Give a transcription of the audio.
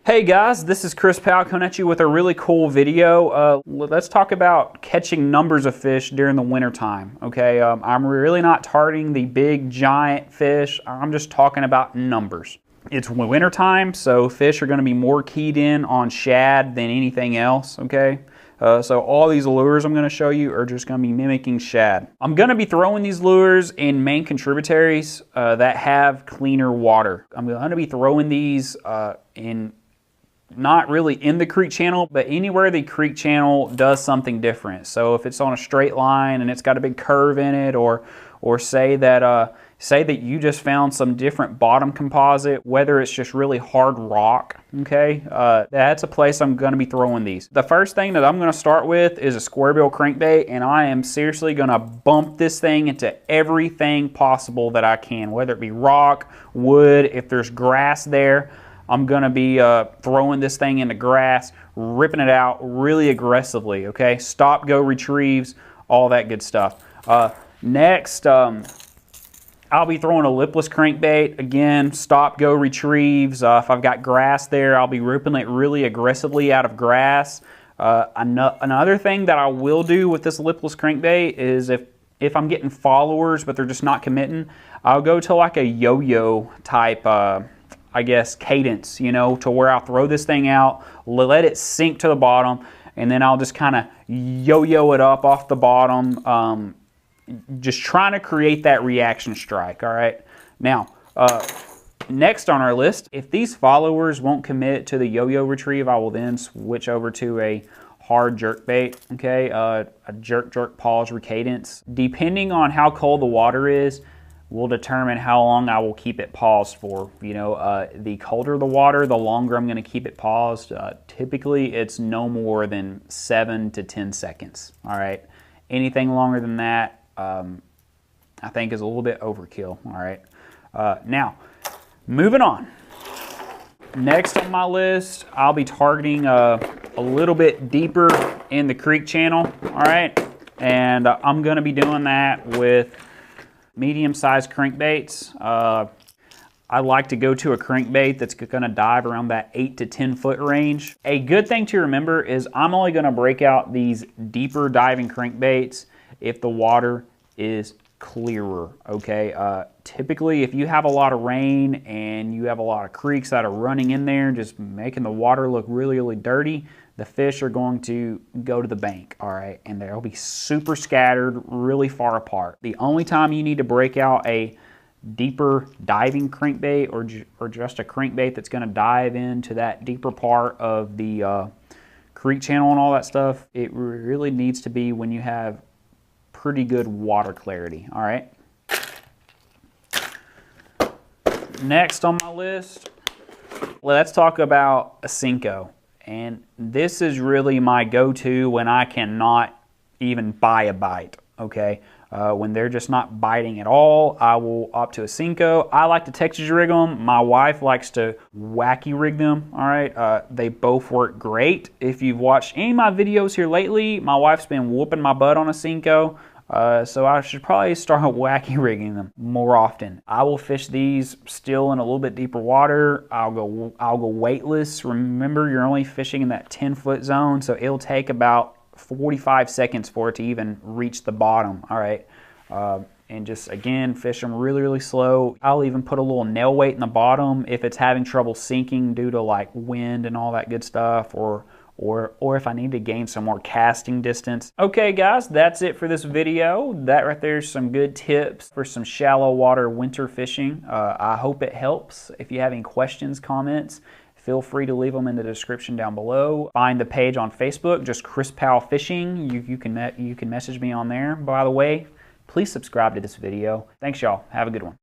Hey guys, this is Chris Powell coming at you with a really cool video. Let's talk about catching numbers of fish during the winter time. Okay, I'm really not targeting the big giant fish. I'm just talking about numbers. It's winter time, so fish are going to be more keyed in on shad than anything else. Okay, so all these lures I'm going to show you are just going to be mimicking shad. I'm going to be throwing these lures in main contributaries that have cleaner water. I'm going to be throwing these in not really in the creek channel, but anywhere the creek channel does something different. So if it's on a straight line and it's got a big curve in it, or say that you just found some different bottom composite, whether it's just really hard rock, okay, that's a place I'm going to be throwing these. The first thing that I'm going to start with is a square bill crankbait, and I am seriously going to bump this thing into everything possible that I can, whether it be rock, wood, if there's grass there. I'm going to be throwing this thing into grass, ripping it out really aggressively, okay? Stop, go, retrieves, all that good stuff. Next, I'll be throwing a lipless crankbait. Again, stop, go, retrieves. If I've got grass there, I'll be ripping it really aggressively out of grass. Another thing that I will do with this lipless crankbait is if I'm getting followers but they're just not committing, I'll go to like a yo-yo type I guess cadence, you know, to where I'll throw this thing out, let it sink to the bottom, and then I'll just kind of yo-yo it up off the bottom, just trying to create that reaction strike. All right, now next on our list, if these followers won't commit to the yo-yo retrieve, I will then switch over to a hard jerkbait, okay, a jerk pause recadence. Depending on how cold the water is, will determine how long I will keep it paused for. You know, the colder the water, the longer I'm going to keep it paused. Typically, it's no more than 7 to 10 seconds. All right, anything longer than that, I think is a little bit overkill. All right, now moving on. Next on my list, I'll be targeting a little bit deeper in the creek channel. All right, and I'm going to be doing that with medium-sized crankbaits. I like to go to a crankbait that's going to dive around that 8 to 10 foot range. A good thing to remember is I'm only going to break out these deeper diving crankbaits if the water is clearer, okay? Typically, if you have a lot of rain and you have a lot of creeks that are running in there, just making the water look really, really dirty, the fish are going to go to the bank, all right? And they'll be super scattered, really far apart. The only time you need to break out a deeper diving crankbait or just a crankbait that's gonna dive into that deeper part of the creek channel and all that stuff, it really needs to be when you have pretty good water clarity, all right? Next on my list, let's talk about a Cinco. And this is really my go-to when I cannot even buy a bite, okay? When they're just not biting at all, I will opt to a Cinco. I like to Texas rig them. My wife likes to wacky rig them, all right? They both work great. If you've watched any of my videos here lately, my wife's been whooping my butt on a Cinco. So I should probably start wacky rigging them more often. I will fish these still in a little bit deeper water. I'll go weightless. Remember, you're only fishing in that 10-foot zone, so it'll take about 45 seconds for it to even reach the bottom. All right, and just again fish them really, really slow. I'll even put a little nail weight in the bottom if it's having trouble sinking due to like wind and all that good stuff, or if I need to gain some more casting distance. Okay guys, that's it for this video. That right there is some good tips for some shallow water winter fishing. I hope it helps. If you have any questions, comments, feel free to leave them in the description down below. Find the page on Facebook, just Chris Powell Fishing. You can message me on there. By the way, please subscribe to this video. Thanks y'all. Have a good one.